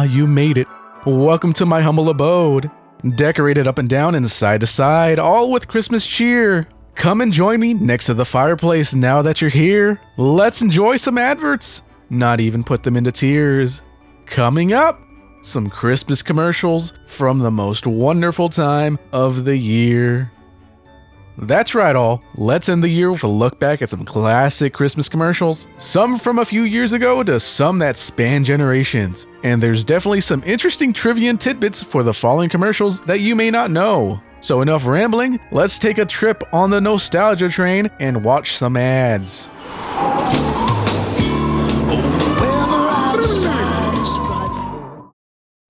You made it. Welcome to my humble abode. Decorated up and down and side to side, all with Christmas cheer. Come and join me next to the fireplace now that you're here. Let's enjoy some adverts. Not even put them into tears. Coming up, some Christmas commercials from the most wonderful time of the year. That's right, all. Let's end the year with a look back at some classic Christmas commercials. Some from a few years ago to some that span generations. And there's definitely some interesting trivia and tidbits for the following commercials that you may not know. So enough rambling, let's take a trip on the nostalgia train and watch some ads.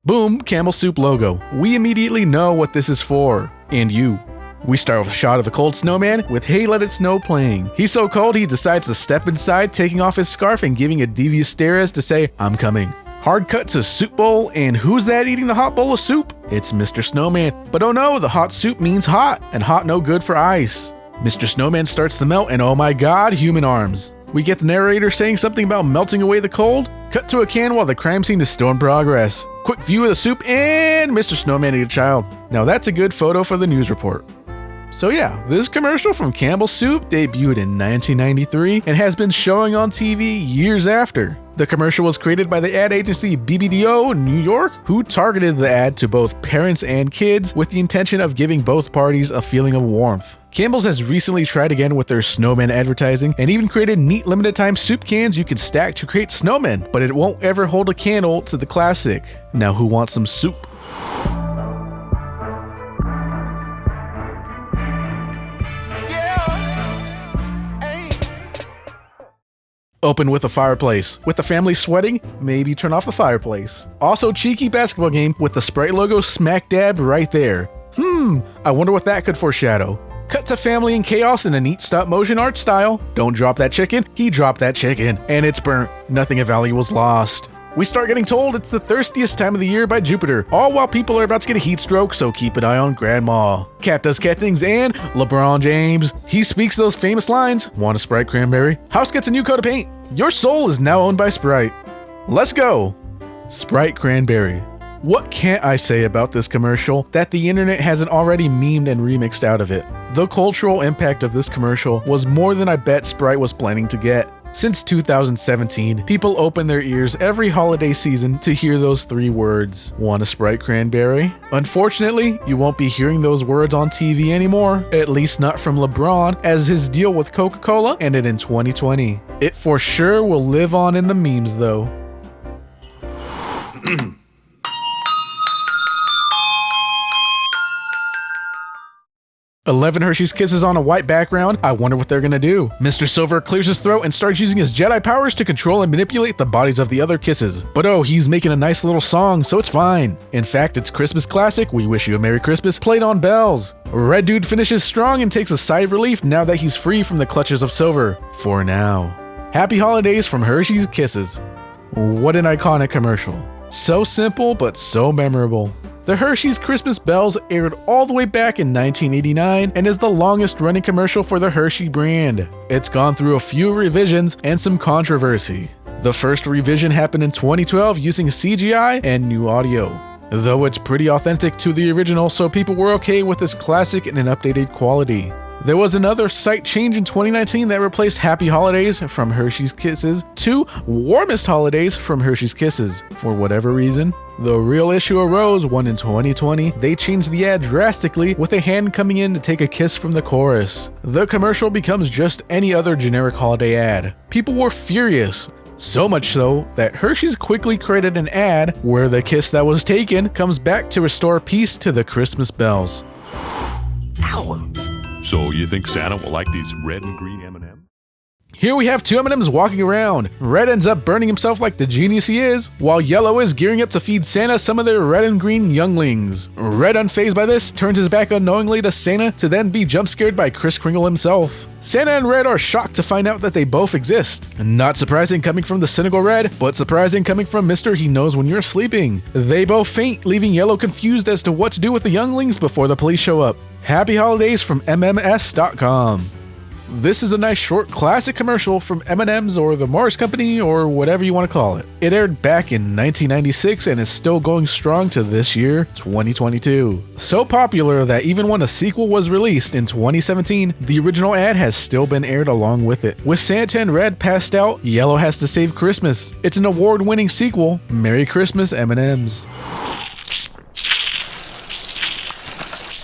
Boom, Campbell Soup logo. We immediately know what this is for. And you. We start with a shot of the cold snowman with Hey Let It Snow playing. He's so cold he decides to step inside, taking off his scarf and giving a devious stare as to say, I'm coming. Hard cut to soup bowl, and who's that eating the hot bowl of soup? It's Mr. Snowman. But oh no, the hot soup means hot, and hot no good for ice. Mr. Snowman starts to melt, and oh my god, human arms. We get the narrator saying something about melting away the cold. Cut to a can while the crime scene is still in progress. Quick view of the soup, and Mr. Snowman ate a child. Now that's a good photo for the news report. So yeah, this commercial from Campbell Soup debuted in 1993 and has been showing on TV years after. The commercial was created by the ad agency BBDO New York, who targeted the ad to both parents and kids with the intention of giving both parties a feeling of warmth. Campbell's has recently tried again with their snowman advertising and even created neat limited time soup cans you can stack to create snowmen, but it won't ever hold a candle to the classic. Now who wants some soup? Open with a fireplace. With the family sweating, maybe turn off the fireplace. Also cheeky basketball game with the Sprite logo smack dab right there. I wonder what that could foreshadow. Cut to family in chaos in a neat stop motion art style. Don't drop that chicken, he dropped that chicken, and it's burnt. Nothing of value was lost. We start getting told it's the thirstiest time of the year by Jupiter, all while people are about to get a heat stroke, so keep an eye on Grandma. Cat does cat things, and LeBron James. He speaks those famous lines, want a Sprite Cranberry? House gets a new coat of paint. Your soul is now owned by Sprite. Let's go! Sprite Cranberry. What can't I say about this commercial that the internet hasn't already memed and remixed out of it? The cultural impact of this commercial was more than I bet Sprite was planning to get. Since 2017, people open their ears every holiday season to hear those three words. Want a Sprite Cranberry? Unfortunately, you won't be hearing those words on TV anymore, at least not from LeBron, as his deal with Coca-Cola ended in 2020. It for sure will live on in the memes though. 11 Hershey's Kisses on a white background. I wonder what they're gonna do. Mr. Silver clears his throat and starts using his Jedi powers to control and manipulate the bodies of the other kisses. But oh, he's making a nice little song, so it's fine. In fact, it's Christmas classic, We Wish You a Merry Christmas, played on bells. Red Dude finishes strong and takes a sigh of relief now that he's free from the clutches of Silver. For now. Happy holidays from Hershey's Kisses. What an iconic commercial. So simple, but so memorable. The Hershey's Christmas Bells aired all the way back in 1989 and is the longest running commercial for the Hershey brand. It's gone through a few revisions and some controversy. The first revision happened in 2012 using CGI and new audio. Though it's pretty authentic to the original, so people were okay with this classic in an updated quality. There was another slight change in 2019 that replaced Happy Holidays from Hershey's Kisses to Warmest Holidays from Hershey's Kisses. For whatever reason, the real issue arose when in 2020, they changed the ad drastically with a hand coming in to take a kiss from the chorus. The commercial becomes just any other generic holiday ad. People were furious. So much so that Hershey's quickly created an ad where the kiss that was taken comes back to restore peace to the Christmas bells. Ow! So you think Santa will like these red and green M&Ms? Here we have two M&Ms walking around. Red ends up burning himself like the genius he is, while Yellow is gearing up to feed Santa some of their red and green younglings. Red, unfazed by this, turns his back unknowingly to Santa to then be jump scared by Kris Kringle himself. Santa and Red are shocked to find out that they both exist. Not surprising coming from the cynical Red, but surprising coming from Mr. He Knows When You're Sleeping. They both faint, leaving Yellow confused as to what to do with the younglings before the police show up. Happy holidays from MMS.com. This is a nice short classic commercial from M&M's or the Mars Company or whatever you want to call it. It aired back in 1996 and is still going strong to this year, 2022. So popular that even when a sequel was released in 2017, the original ad has still been aired along with it. With Santa in red passed out, yellow has to save Christmas. It's an award-winning sequel. Merry Christmas, M&M's.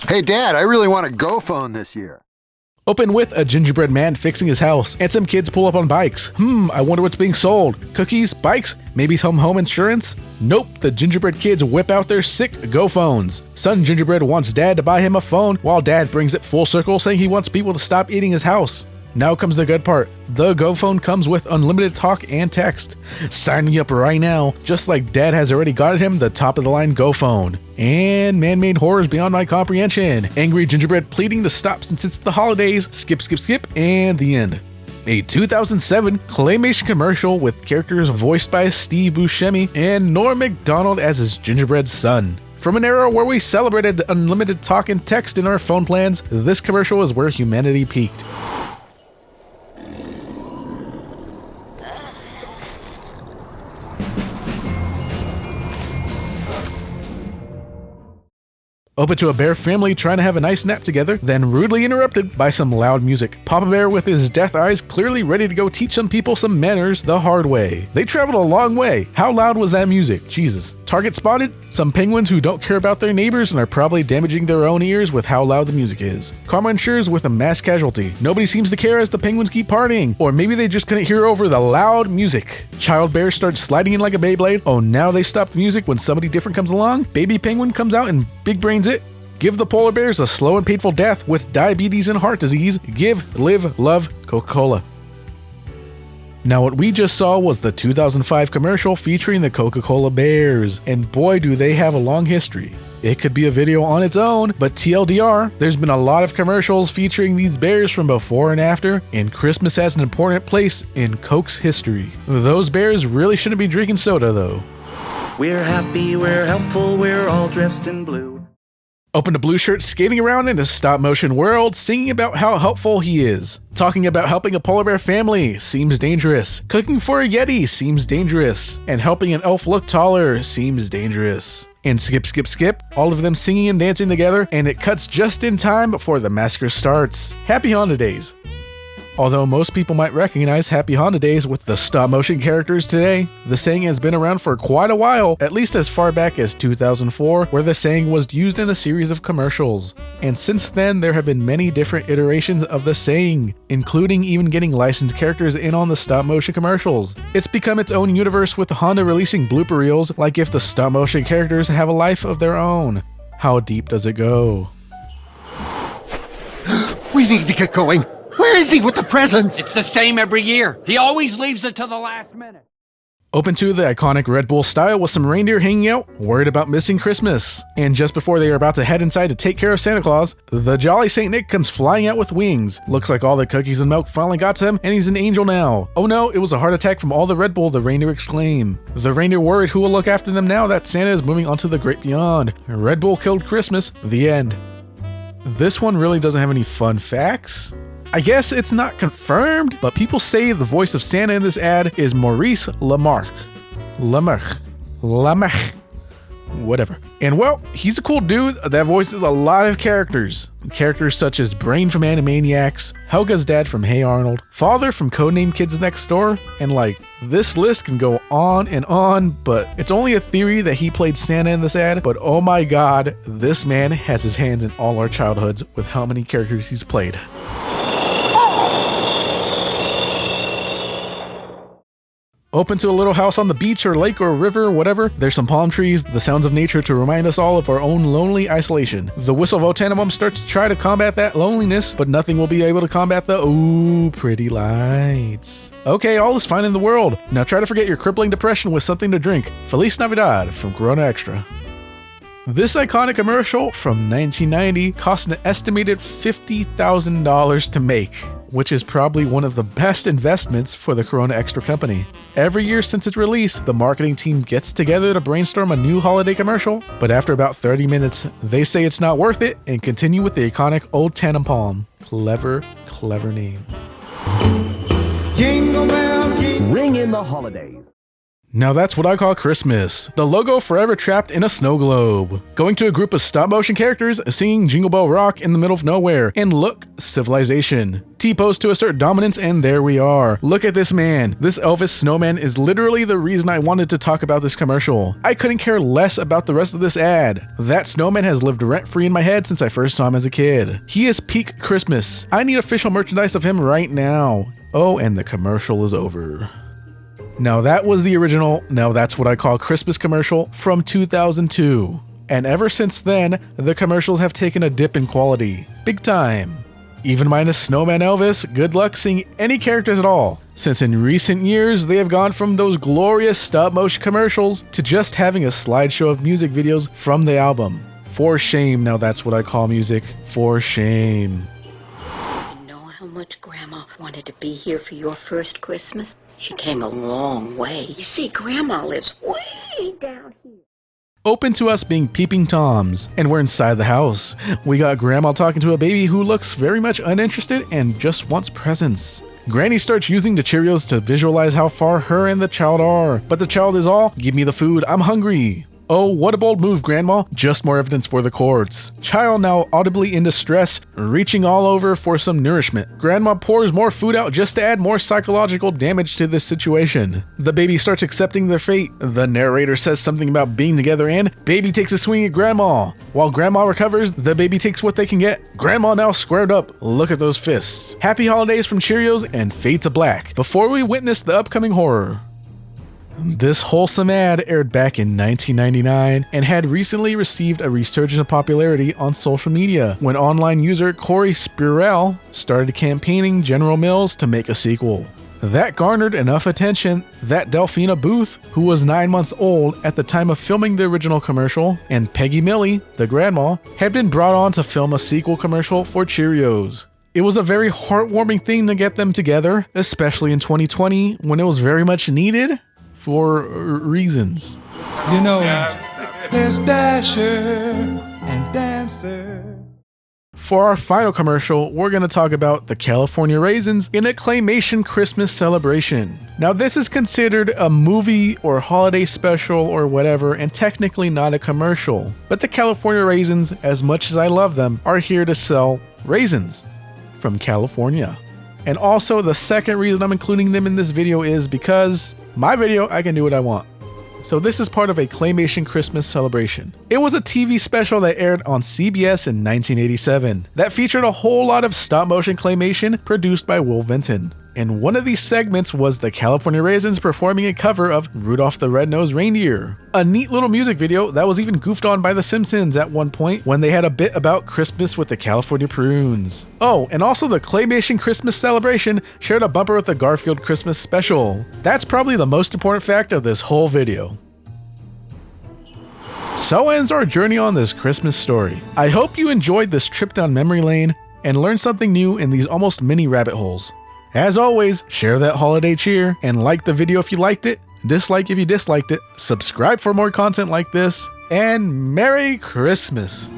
Hey Dad, I really want a Go phone this year. Open with a gingerbread man fixing his house, and some kids pull up on bikes. I wonder what's being sold. Cookies? Bikes? Maybe some home insurance? Nope, the gingerbread kids whip out their sick Go phones. Son Gingerbread wants Dad to buy him a phone, while Dad brings it full circle saying he wants people to stop eating his house. Now comes the good part. The Go phone comes with unlimited talk and text. Sign me up right now, just like Dad has already got him the top-of-the-line Go phone. And man-made horrors beyond my comprehension. Angry Gingerbread pleading to stop since it's the holidays. Skip, skip, skip, and the end. A 2007 Claymation commercial with characters voiced by Steve Buscemi and Norm Macdonald as his gingerbread son. From an era where we celebrated unlimited talk and text in our phone plans, this commercial is where humanity peaked. Open to a bear family trying to have a nice nap together, then rudely interrupted by some loud music. Papa Bear with his death eyes clearly ready to go teach some people some manners the hard way. They traveled a long way. How loud was that music? Jesus. Target spotted? Some penguins who don't care about their neighbors and are probably damaging their own ears with how loud the music is. Karma ensures with a mass casualty. Nobody seems to care as the penguins keep partying. Or maybe they just couldn't hear over the loud music. Child bear starts sliding in like a Beyblade. Oh, now they stop the music when somebody different comes along? Baby penguin comes out and big brains it. Give the polar bears a slow and painful death with diabetes and heart disease. Give, live, love, Coca-Cola. Now what we just saw was the 2005 commercial featuring the Coca-Cola Bears, and boy do they have a long history. It could be a video on its own, but TLDR, there's been a lot of commercials featuring these bears from before and after, and Christmas has an important place in Coke's history. Those bears really shouldn't be drinking soda though. We're happy, we're helpful, we're all dressed in blue. Open to Blue Shirt skating around in a stop-motion world, singing about how helpful he is. Talking about helping a polar bear family seems dangerous. Cooking for a Yeti seems dangerous. And helping an elf look taller seems dangerous. And skip, skip, skip, all of them singing and dancing together, and it cuts just in time before the massacre starts. Happy Holidays. Although most people might recognize Happy Holidays with the stop-motion characters today, the saying has been around for quite a while, at least as far back as 2004, where the saying was used in a series of commercials. And since then, there have been many different iterations of the saying, including even getting licensed characters in on the stop-motion commercials. It's become its own universe with Honda releasing blooper reels, like if the stop-motion characters have a life of their own. How deep does it go? We need to get going. Where is he with the presents? It's the same every year. He always leaves it to the last minute. Open to the iconic Red Bull style with some reindeer hanging out, worried about missing Christmas. And just before they are about to head inside to take care of Santa Claus, the jolly Saint Nick comes flying out with wings. Looks like all the cookies and milk finally got to him, and he's an angel now. Oh no, it was a heart attack from all the Red Bull, the reindeer exclaim. The reindeer worried who will look after them now that Santa is moving on to the great beyond. Red Bull killed Christmas, the end. This one really doesn't have any fun facts. I guess it's not confirmed, but people say the voice of Santa in this ad is Maurice LaMarche. LaMarche. Whatever. And well, he's a cool dude that voices a lot of characters. Characters such as Brain from Animaniacs, Helga's dad from Hey Arnold, Father from Codename Kids Next Door, and like, this list can go on, but it's only a theory that he played Santa in this ad, but oh my god, this man has his hands in all our childhoods with how many characters he's played. Open to a little house on the beach or lake or river or whatever. There's some palm trees, the sounds of nature to remind us all of our own lonely isolation. The whistle of O Tannenpalm starts to try to combat that loneliness, but nothing will be able to combat the ooh, pretty lights. Okay, all is fine in the world. Now try to forget your crippling depression with something to drink. Feliz Navidad from Corona Extra. This iconic commercial from 1990 cost an estimated $50,000 to make, which is probably one of the best investments for the Corona Extra company. Every year since its release, the marketing team gets together to brainstorm a new holiday commercial, but after about 30 minutes, they say it's not worth it and continue with the iconic Old Tannenpalm. Clever, clever name. Jingle bell, ring in the holidays. Now that's what I call Christmas. The logo forever trapped in a snow globe. Going to a group of stop-motion characters singing Jingle Bell Rock in the middle of nowhere. And look, civilization. T-pose to assert dominance, and there we are. Look at this man. This Elvis snowman is literally the reason I wanted to talk about this commercial. I couldn't care less about the rest of this ad. That snowman has lived rent-free in my head since I first saw him as a kid. He is peak Christmas. I need official merchandise of him right now. Oh, and the commercial is over. Now that was the original, now that's what I call Christmas commercial from 2002. And ever since then, the commercials have taken a dip in quality. Big time. Even minus Snowman Elvis, good luck seeing any characters at all, since in recent years they have gone from those glorious stop-motion commercials to just having a slideshow of music videos from the album. For shame, now that's what I call music. For shame. You know how much Grandma wanted to be here for your first Christmas? She came a long way. You see, Grandma lives way down here. Open to us being peeping toms, and we're inside the house. We got Grandma talking to a baby who looks very much uninterested and just wants presents. Granny starts using the Cheerios to visualize how far her and the child are, but the child is all, "Give me the food, I'm hungry." Oh, what a bold move, Grandma. Just more evidence for the courts. Child now audibly in distress, reaching all over for some nourishment. Grandma pours more food out just to add more psychological damage to this situation. The baby starts accepting their fate. The narrator says something about being together and baby takes a swing at Grandma. While Grandma recovers, the baby takes what they can get. Grandma now squared up. Look at those fists. Happy holidays from Cheerios and fade to black before we witness the upcoming horror. This wholesome ad aired back in 1999 and had recently received a resurgence of popularity on social media when online user Corey Spirell started campaigning General Mills to make a sequel. That garnered enough attention that Delphina Booth, who was 9 months old at the time of filming the original commercial, and Peggy Millie, the grandma, had been brought on to film a sequel commercial for Cheerios. It was a very heartwarming thing to get them together, especially in 2020 when it was very much needed. For reasons. You know, there's Dasher and Dancer. For our final commercial, we're going to talk about the California Raisins in a Claymation Christmas celebration. Now, this is considered a movie or holiday special or whatever, and technically not a commercial. But the California Raisins, as much as I love them, are here to sell raisins from California. And also, the second reason I'm including them in this video is because my video, I can do what I want. So this is part of a Claymation Christmas celebration. It was a TV special that aired on CBS in 1987 that featured a whole lot of stop-motion claymation produced by Will Vinton. And one of these segments was the California Raisins performing a cover of Rudolph the Red-Nosed Reindeer. A neat little music video that was even goofed on by The Simpsons at one point when they had a bit about Christmas with the California Prunes. Oh, and also the Claymation Christmas celebration shared a bumper with the Garfield Christmas special. That's probably the most important fact of this whole video. So ends our journey on this Christmas story. I hope you enjoyed this trip down memory lane and learned something new in these almost mini rabbit holes. As always, share that holiday cheer and like the video if you liked it, dislike if you disliked it, subscribe for more content like this, and Merry Christmas!